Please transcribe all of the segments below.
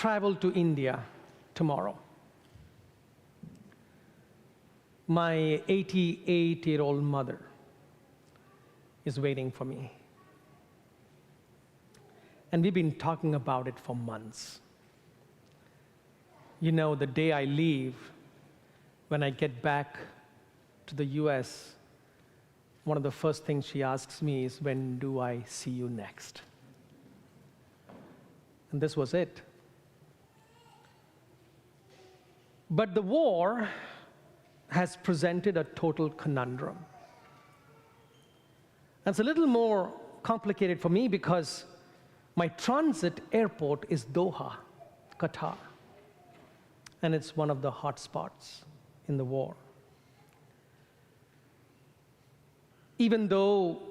travel to India tomorrow. My 88-year-old mother is waiting for me. And we've been talking about it for months. You know, the day I leave, when I get back to the US, one of the first things she asks me is, when do I see you next? And this was it. But the war has presented a total conundrum. And it's a little more complicated for me because my transit airport is Doha, Qatar. And it's one of the hotspots in the war. Even though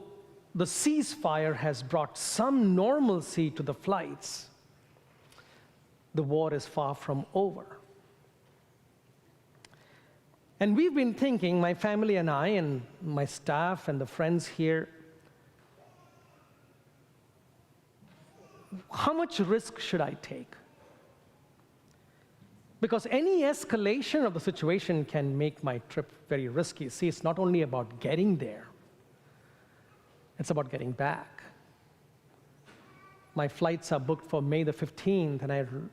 the ceasefire has brought some normalcy to the flights, the war is far from over. And we've been thinking, my family and I, and my staff and the friends here, how much risk should I take? Because any escalation of the situation can make my trip very risky. See, it's not only about getting there, it's about getting back. My flights are booked for May the 15th, and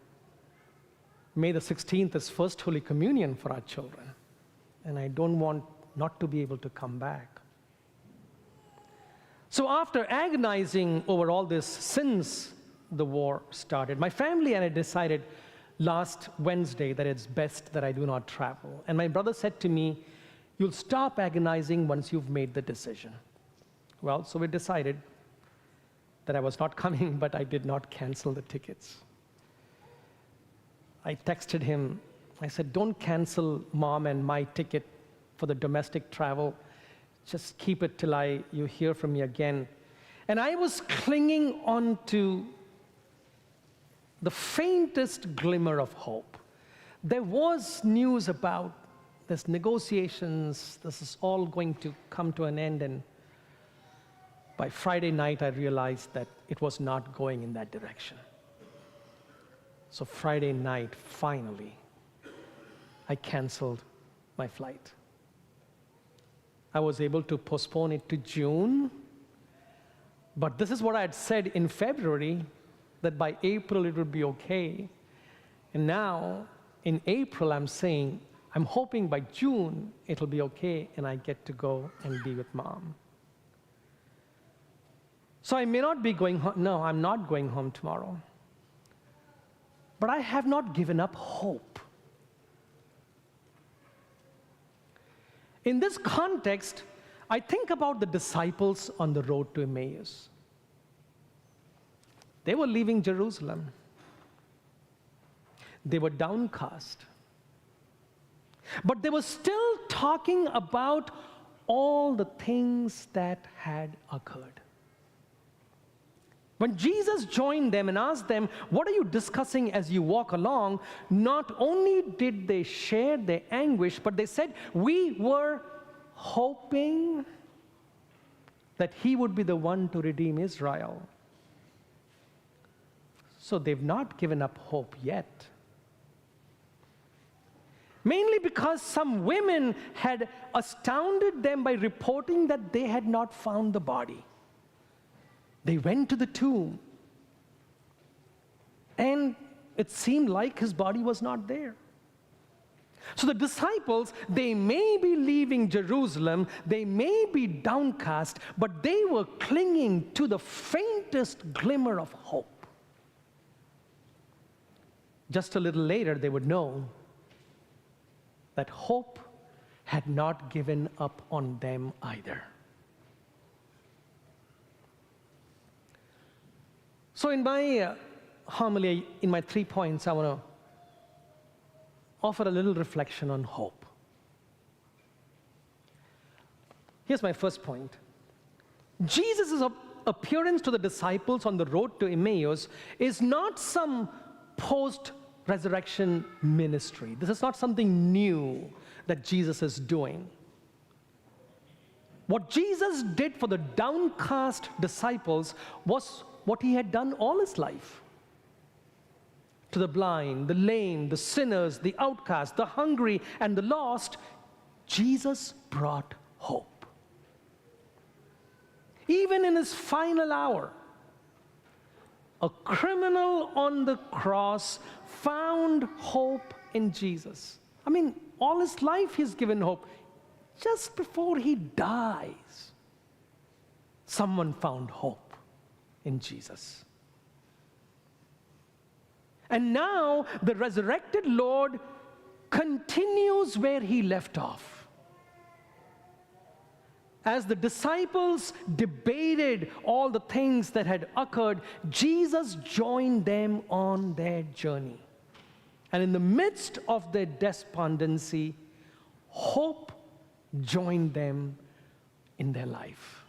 May the 16th is First Holy Communion for our children. And I don't want not to be able to come back. So after agonizing over all this since the war started, my family and I decided last Wednesday that it's best that I do not travel. And my brother said to me, you'll stop agonizing once you've made the decision. Well, so we decided that I was not coming, but I did not cancel the tickets. I texted him. I said, don't cancel Mom and my ticket for the domestic travel. Just keep it till you hear from me again. And I was clinging on to the faintest glimmer of hope. There was news about this negotiations, this is all going to come to an end, and by Friday night I realized that it was not going in that direction. So Friday night, finally, I canceled my flight. I was able to postpone it to June, but this is what I had said in February, that by April it would be okay. And now, in April, I'm saying, I'm hoping by June it'll be okay and I get to go and be with Mom. So I may not be going home. No, I'm not going home tomorrow. But I have not given up hope. In this context, I think about the disciples on the road to Emmaus. They were leaving Jerusalem. They were downcast. But they were still talking about all the things that had occurred. When Jesus joined them and asked them, what are you discussing as you walk along? Not only did they share their anguish, but they said, we were hoping that he would be the one to redeem Israel. So they've not given up hope yet. Mainly because some women had astounded them by reporting that they had not found the body. They went to the tomb, and it seemed like his body was not there. So the disciples, they may be leaving Jerusalem, they may be downcast, but they were clinging to the faintest glimmer of hope. Just a little later, they would know that hope had not given up on them either. So in my homily, in my 3 points, I want to offer a little reflection on hope. Here's my first point. Jesus' appearance to the disciples on the road to Emmaus is not some post-resurrection ministry. This is not something new that Jesus is doing. What Jesus did for the downcast disciples was what he had done all his life. to the blind, the lame, the sinners, the outcast, the hungry, and the lost, Jesus brought hope. Even in his final hour, a criminal on the cross found hope in Jesus. I mean, all his life he's given hope. Just before he dies, someone found hope in Jesus. And now the resurrected Lord continues where he left off. As the disciples debated all the things that had occurred, Jesus joined them on their journey. And in the midst of their despondency, hope joined them in their life.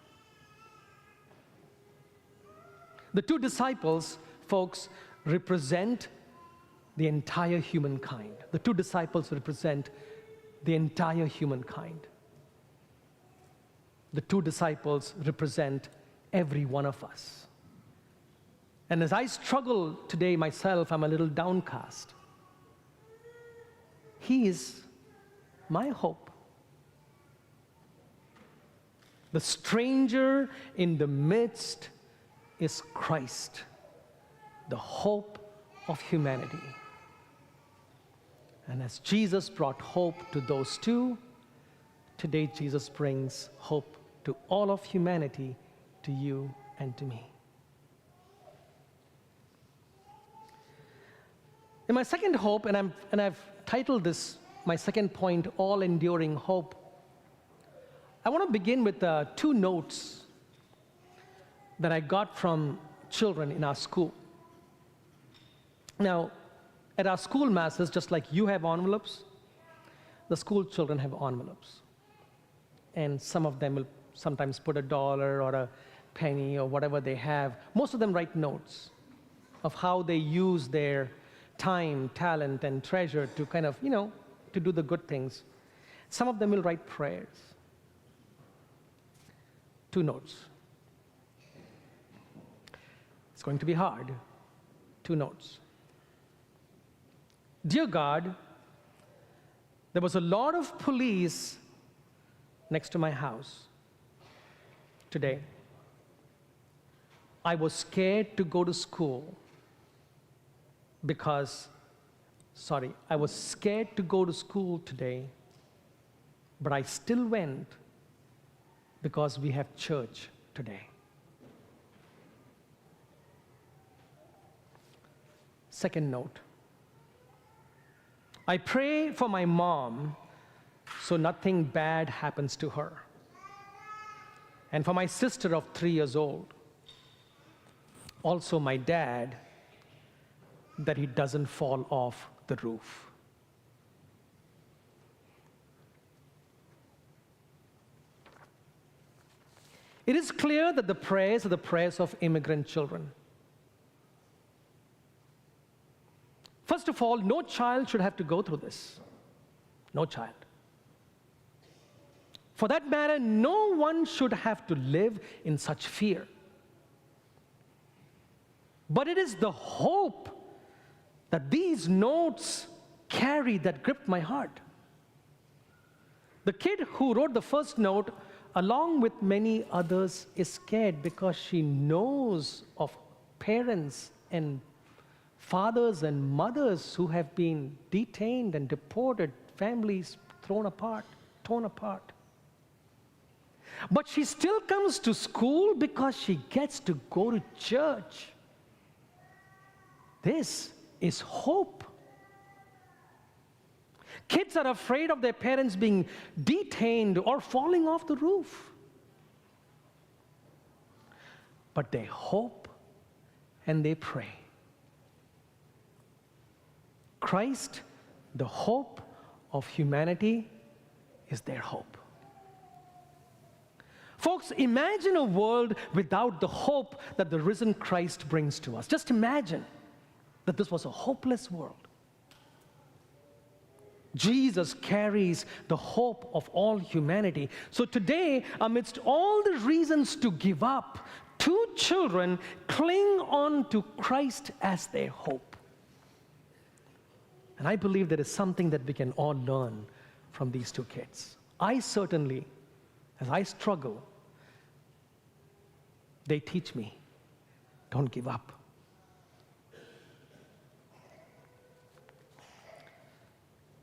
The two disciples, folks, represent the entire humankind. The two disciples represent the entire humankind. The two disciples represent every one of us. And as I struggle today myself, I'm a little downcast. He is my hope. The stranger in the midst is Christ, the hope of humanity. And as Jesus brought hope to those two, today Jesus brings hope to all of humanity, to you and to me. In my second hope, and I've titled this, my second point, All Enduring Hope, I want to begin with two notes that I got from children in our school. Now, at our school masses, just like you have envelopes, the school children have envelopes. And some of them will sometimes put $1 or a penny or whatever they have. Most of them write notes of how they use their time, talent, and treasure to kind of, to do the good things. Some of them will write prayers. Two notes. It's going to be hard. Two notes. Dear God, there was a lot of police next to my house today. I was scared to go to school I was scared to go to school today, but I still went because we have church today. Second note. I pray for my mom so nothing bad happens to her. And for my sister of 3 years old. Also my dad, that he doesn't fall off the roof. It is clear that the prayers are the prayers of immigrant children. First of all, no child should have to go through this. No child. For that matter, no one should have to live in such fear. But it is the hope that these notes carry that gripped my heart. The kid who wrote the first note, along with many others, is scared because she knows of parents and fathers and mothers who have been detained and deported, families thrown apart, torn apart. But she still comes to school because she gets to go to church. This is hope. Kids are afraid of their parents being detained or falling off the roof. But they hope and they pray. Christ, the hope of humanity, is their hope. Folks, imagine a world without the hope that the risen Christ brings to us. Just imagine that this was a hopeless world. Jesus carries the hope of all humanity. So today, amidst all the reasons to give up, two children cling on to Christ as their hope. And I believe there is something that we can all learn from these two kids. I certainly, as I struggle, they teach me, don't give up.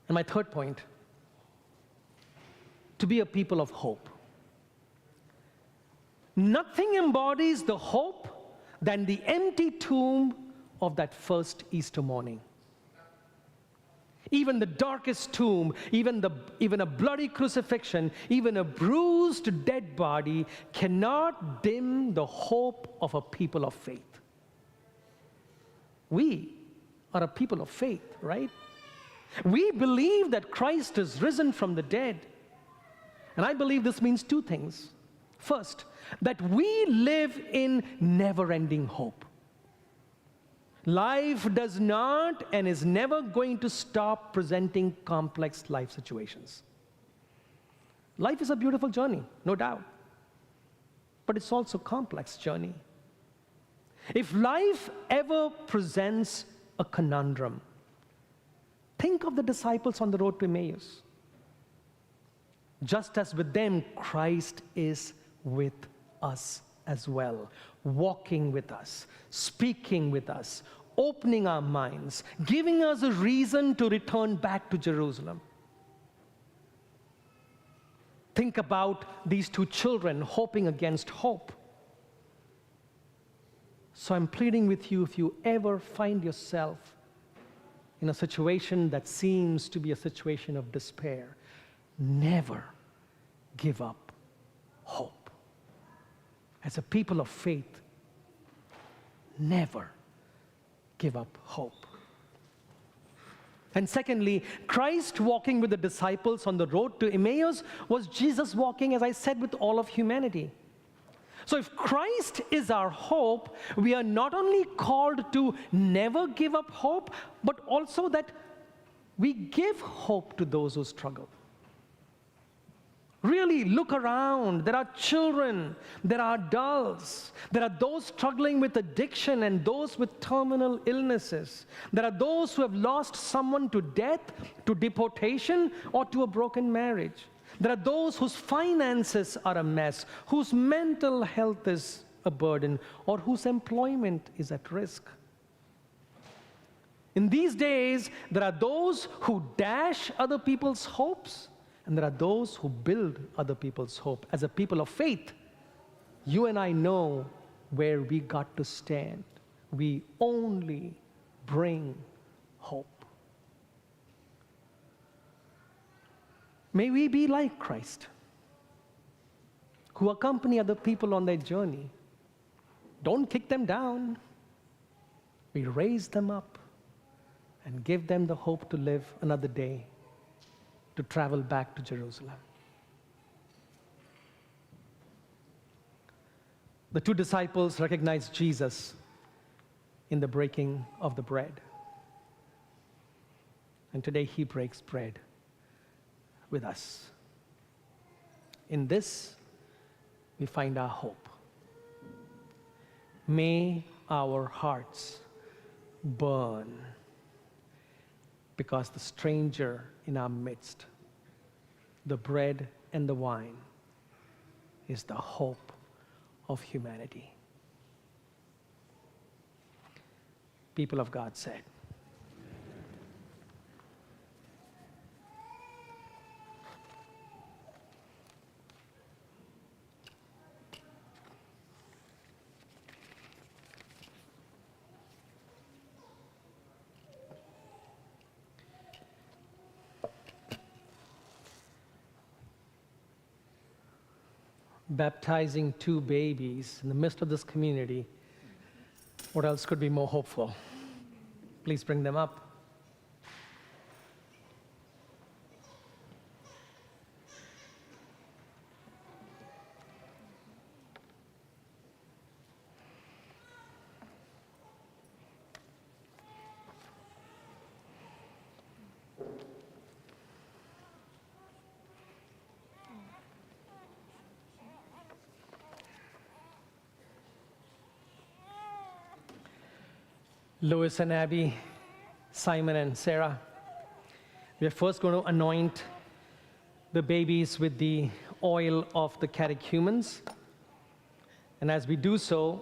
And my third point, to be a people of hope. Nothing embodies the hope than the empty tomb of that first Easter morning. Even the darkest tomb, even a bloody crucifixion, even a bruised dead body cannot dim the hope of a people of faith. We are a people of faith, right? We believe that Christ is risen from the dead. And I believe this means two things. First, that we live in never-ending hope. Life does not and is never going to stop presenting complex life situations. Life is a beautiful journey, no doubt. But it's also a complex journey. If life ever presents a conundrum, think of the disciples on the road to Emmaus. Just as with them, Christ is with us as well, walking with us, speaking with us, opening our minds, giving us a reason to return back to Jerusalem. Think about these two children hoping against hope. So I'm pleading with you, if you ever find yourself in a situation that seems to be a situation of despair, never give up hope. As a people of faith, never give up hope. And secondly, Christ walking with the disciples on the road to Emmaus was Jesus walking, as I said, with all of humanity. So if Christ is our hope, we are not only called to never give up hope, but also that we give hope to those who struggle. Really look around. There are children, there are adults, there are those struggling with addiction and those with terminal illnesses. There are those who have lost someone to death, to deportation, or to a broken marriage. There are those whose finances are a mess, whose mental health is a burden, or whose employment is at risk. In these days, there are those who dash other people's hopes, and there are those who build other people's hope. As a people of faith, you and I know where we got to stand. We only bring hope. May we be like Christ, who accompany other people on their journey. Don't kick them down. We raise them up and give them the hope to live another day, to travel back to Jerusalem. The two disciples recognized Jesus in the breaking of the bread. And today he breaks bread with us. In this, we find our hope. May our hearts burn because the stranger in our midst, the bread and the wine, is the hope of humanity. People of God said, baptizing two babies in the midst of this community, what else could be more hopeful? Please bring them up. Louis and Abby, Simon and Sarah, We are first going to anoint the babies with the oil of the catechumens. And as we do so,